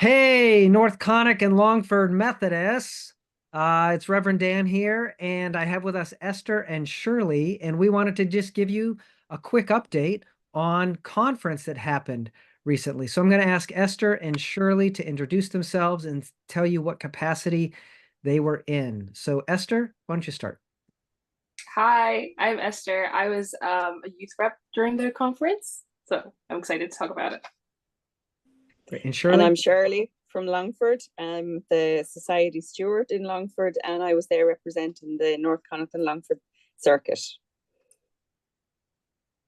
Hey, North Connacht and Longford Methodists. It's Reverend Dan here, and I have with us Esther and Shirley, and we wanted to just give you a quick update on conference that happened recently. So I'm going to ask Esther and Shirley to introduce themselves and tell you what capacity they were in. So Esther, why don't you start? Hi, I'm Esther. I was a youth rep during the conference, so I'm excited to talk about it. Great. And And Shirley? I'm Shirley from Longford. I'm the Society Steward in Longford, and I was there representing the North Connacht and Longford circuit.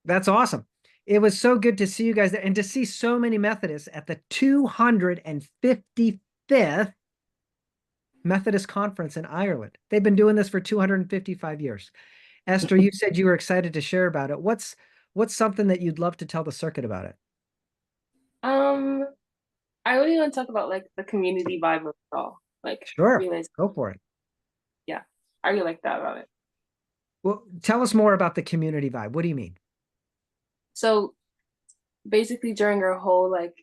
That's awesome. It was so good to see you guys there and to see so many Methodists at the 255th Methodist Conference in Ireland. They've been doing this for 255 years. Esther, you said you were excited to share about it. What's something that you'd love to tell the circuit about it? Um, I really want to talk about like the community vibe of it all. Like Sure, realize, go for it. yeah, I really like that about it. Well, tell us more about the community vibe. What do you mean? So basically during our whole like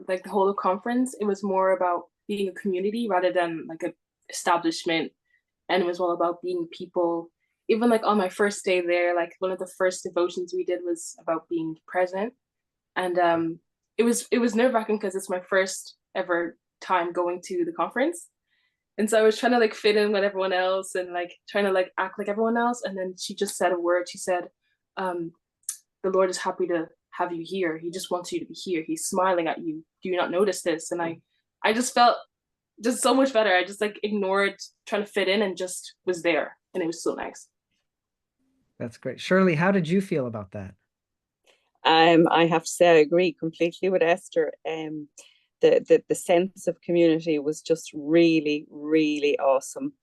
the whole conference, it was more about being a community rather than like a establishment. And it was all about being people. Even like on my first day there, like one of the first devotions we did was about being present. And it was nerve-wracking because it's my first ever time going to the conference. And so I was trying to like fit in with everyone else and like trying to like act like everyone else. And then she just said a word. She said, um, the Lord is happy to have you here. He just wants you to be here. He's smiling at you. Do you not notice this? And I just felt just so much better. I just like ignored trying to fit in and just was there. And it was so nice. That's great. Shirley, how did you feel about that? I have to say I agree completely with Esther. The sense of community was just really, really awesome.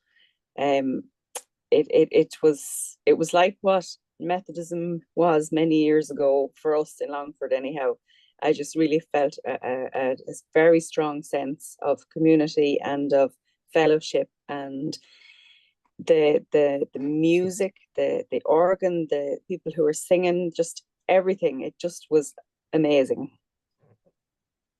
Um, it was like what Methodism was many years ago for us in Longford. Anyhow, I just really felt a very strong sense of community and of fellowship, and the music, the organ, the people who were singing, just everything. It just was amazing.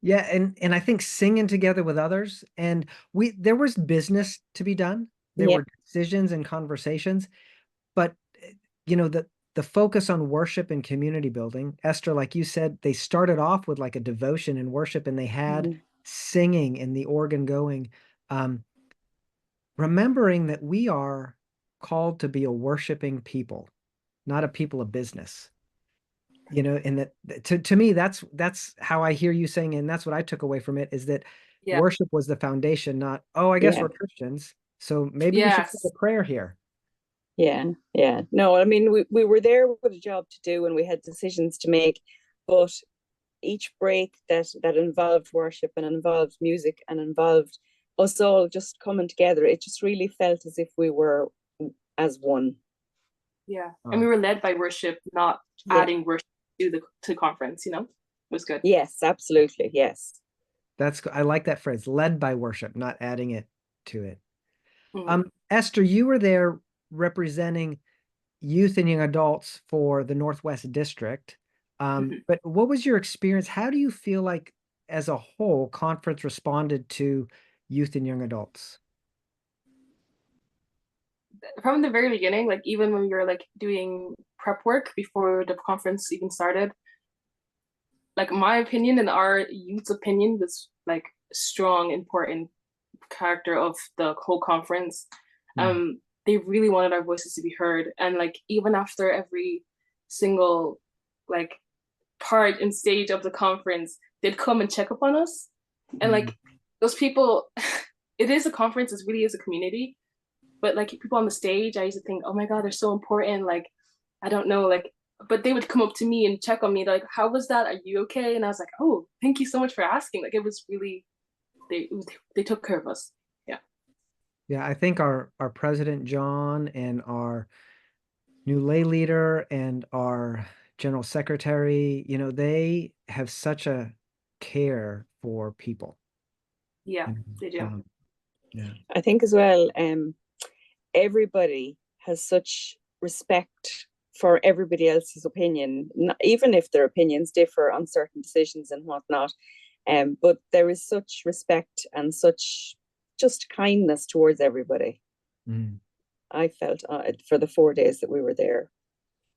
Yeah, and I think singing together with others, and there was business to be done. There Yeah. were decisions and conversations, but the focus on worship and community building, Esther, like you said, they started off with like a devotion and worship, and they had Mhm. singing and the organ going. Um, Remembering that we are called to be a worshiping people, not a people of business. And that to me, that's how I hear you saying, and that's what I took away from it, is that Yeah. worship was the foundation, not, oh, I guess Yeah. we're Christians, so maybe we should say Yes. a prayer here. Yeah, yeah. No, I mean, we were there with a job to do and we had decisions to make, but each break that involved worship and involved music and involved us all just coming together, it just really felt as if we were as one. Yeah. And we Oh, were led by worship, not Yeah. adding worship to the conference, It was good. Yes, absolutely. Yes. I like that phrase, led by worship, not adding it to it. Mhm. Esther, you were there representing youth and young adults for the Northwest District. Mhm. But what was your experience? How do you feel like, as a whole, conference responded to youth and young adults? From the very beginning, like even when we were like doing prep work before the conference even started, like my opinion and our youth's opinion was like strong, important character of the whole conference. Hmm. They really wanted our voices to be heard. And like even after every single like part and stage of the conference, they'd come and check up on us. And Hmm. like those people, it is a conference, it really is a community. But like people on the stage, I used to think, oh my God, they're so important. Like, I don't know, like, but they would come up to me and check on me, like, how was that? Are you okay? And I was like, oh, thank you so much for asking. Like, it was really, they they took care of us. Yeah. Yeah, I think our president John and our new lay leader and our general secretary, they have such a care for people. Yeah, And, they do. yeah. I think as well, everybody has such respect for everybody else's opinion, even if their opinions differ on certain decisions and whatnot. But there is such respect and such just kindness towards everybody. Mm. I felt for the 4 days that we were there.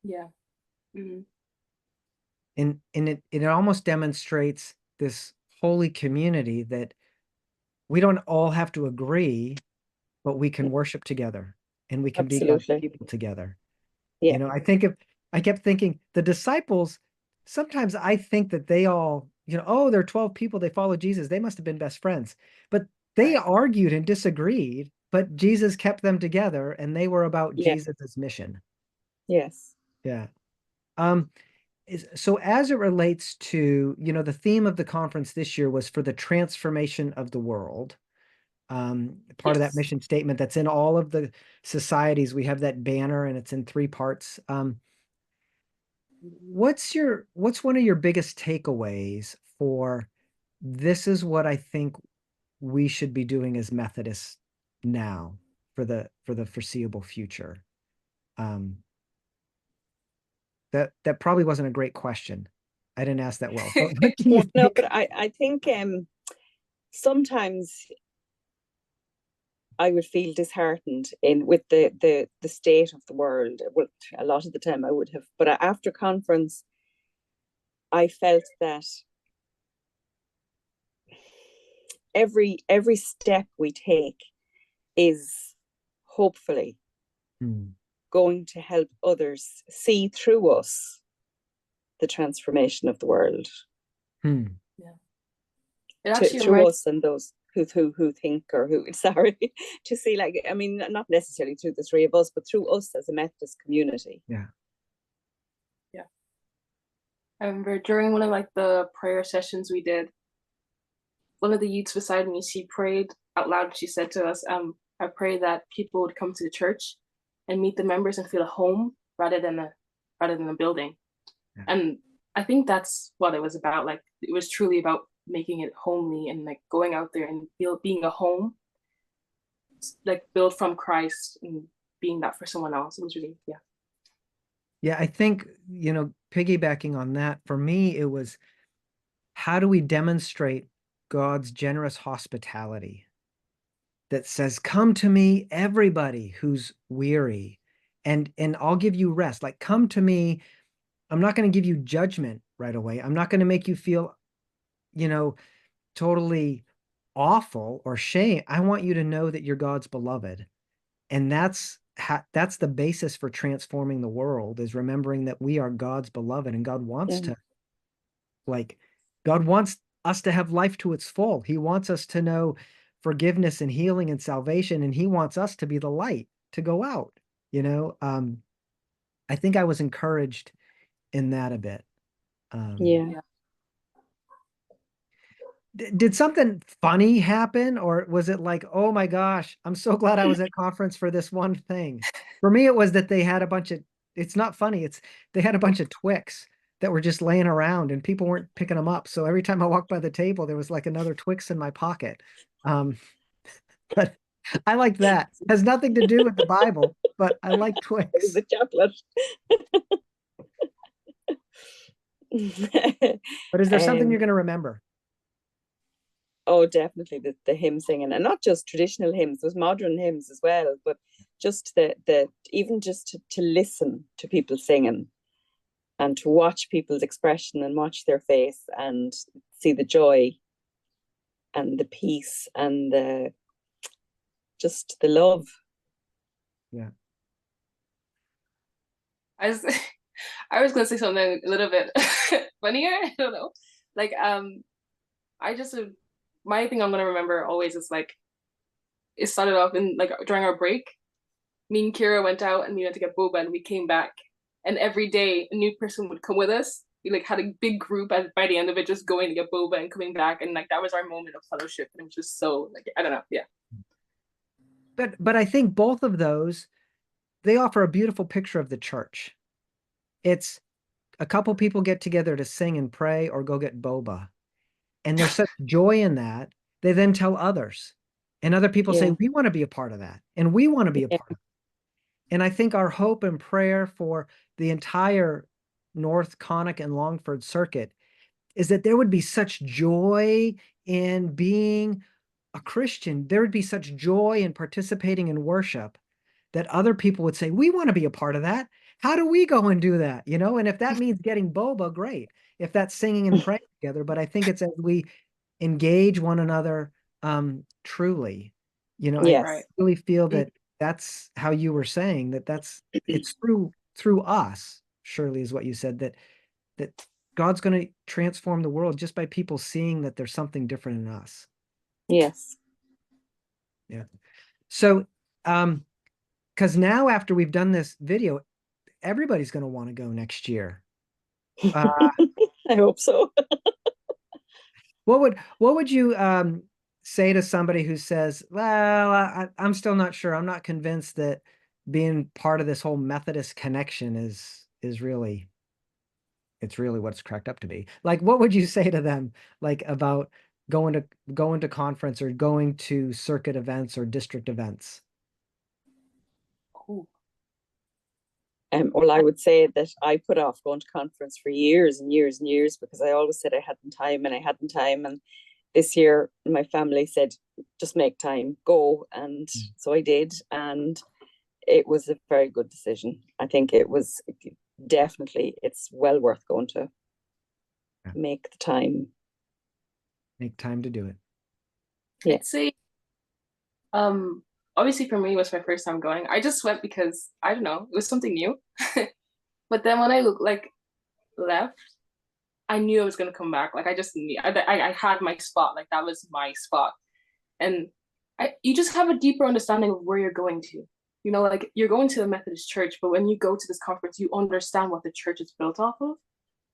Yeah. Mm-hmm. And it almost demonstrates this holy community that we don't all have to agree, but we can worship together and we can be God's Absolutely. people together. Yeah. You know, I kept thinking the disciples, sometimes I think that they all, you know, oh, they're 12 people, they follow Jesus. They must have been best friends. But they Right. argued and disagreed, but Jesus kept them together and they were about Yeah. Jesus's mission. Yes. Yeah. So as it relates to, you know, the theme of the conference this year was for the transformation of the world. Part of that Yes. mission statement that's in all of the societies. We have that banner and it's in 3 parts. What's one of your biggest takeaways for this is what I think we should be doing as Methodists now for the foreseeable future? Um, that probably wasn't a great question. I didn't ask that well. But what do you No, think? but I think sometimes I would feel disheartened with the state of the world. Well, a lot of the time I would have, but after conference, I felt that every step we take is hopefully going to help others see through us the transformation of the world. Hmm. Yeah. It actually Through us and those who think or who sorry to see, like, I mean, not necessarily through the three of us, but through us as a Methodist community. Yeah. Yeah. I remember during one of like the prayer sessions we did, one of the youths beside me, she prayed out loud. She said to us, I pray that people would come to the church and meet the members and feel a home rather than a building. Yeah. And I think that's what it was about. Like, it was truly about making it homely and like going out there and being a home, like built from Christ and being that for someone else. It was really, yeah. Yeah, I think, you know, piggybacking on that, for me, it was how do we demonstrate God's generous hospitality that says, come to me, everybody who's weary, and I'll give you rest. Like, come to me. I'm not going to give you judgment right away. I'm not going to make you feel, you know, totally awful or shame. I want you to know that you're God's beloved. And that's the basis for transforming the world, is remembering that we are God's beloved and God wants to, like, God wants us to have life to its full. He wants us to know forgiveness and healing and salvation, and he wants us to be the light to go out, you know. I think I was encouraged in that a bit. Yeah. Did something funny happen, or was it like, oh my gosh, I'm so glad I was at conference for this one thing? For me, it was that they had a bunch of, it's not funny, they had a bunch of Twix that were just laying around and people weren't picking them up. So every time I walked by the table, there was like another Twix in my pocket. But I like that. Has nothing to do with the Bible, but I like It was Twix. the chocolate. But is there something you're going to remember? Oh, definitely the hymn singing, and not just traditional hymns, there's modern hymns as well, but just the even just to listen to people singing and to watch people's expression and watch their face and see the joy and the peace and just the love. Yeah. I was I was gonna say something a little bit funnier. I don't know. Like I just my thing I'm gonna remember always is like it started off in like during our break. Me and Kira went out and we went to get boba and we came back. And every day a new person would come with us. We like had a big group and by the end of it just going to get boba and coming back. And like that was our moment of fellowship. And it was just so like I don't know. Yeah. But I think both of those, they offer a beautiful picture of the church. It's a couple people get together to sing and pray or go get boba. And there's such joy in that. They then tell others. And other people say, Yeah. we want to be a part of that. And we want to be a Yeah. part of it. And I think our hope and prayer for the entire North Connacht and Longford circuit is that there would be such joy in being a Christian. There would be such joy in participating in worship that other people would say, we want to be a part of that. How do we go and do that? You know, and if that means getting boba, great. If that's singing and praying together, but I think it's as we engage one another truly, you know, I Right. Yes. really feel that that's how you were saying that it's through us, surely is what you said, that God's going to transform the world just by people seeing that there's something different in us. Yes. Yeah. So, because now after we've done this video, everybody's going to want to go next year. Uh, I hope so. what would you say to somebody who says, well, I'm still not sure. I'm not convinced that being part of this whole Methodist connection is really, it's really what it's cracked up to be. Like, what would you say to them, like about going to conference or going to circuit events or district events? Ooh. Well, I would say that I put off going to conference for years and years and years because I always said I hadn't time and I hadn't time. And this year, my family said, just make time, go. And so I did. And it was a very good decision. I think it was definitely, it's well worth going to. Yeah. Make the time. Make time to do it. Yeah. I'd say, obviously for me, it was my first time going. I just went because, I don't know, it was something new. But then when I left, I knew I was gonna come back. Like I just knew, I had my spot. Like that was my spot, and you just have a deeper understanding of where you're going to. You know, like you're going to a Methodist church, but when you go to this conference, you understand what the church is built off of.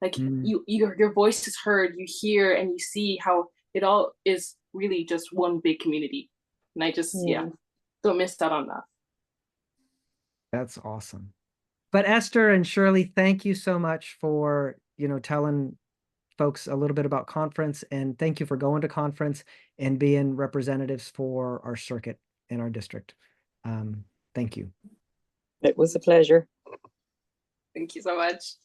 Like Mm. your voice is heard, you hear and you see how it all is really just one big community. And I just Yeah. don't miss out on that. That's awesome. But Esther and Shirley, thank you so much for, telling folks a little bit about conference, and thank you for going to conference and being representatives for our circuit in our district. Thank you. It was a pleasure. Thank you so much.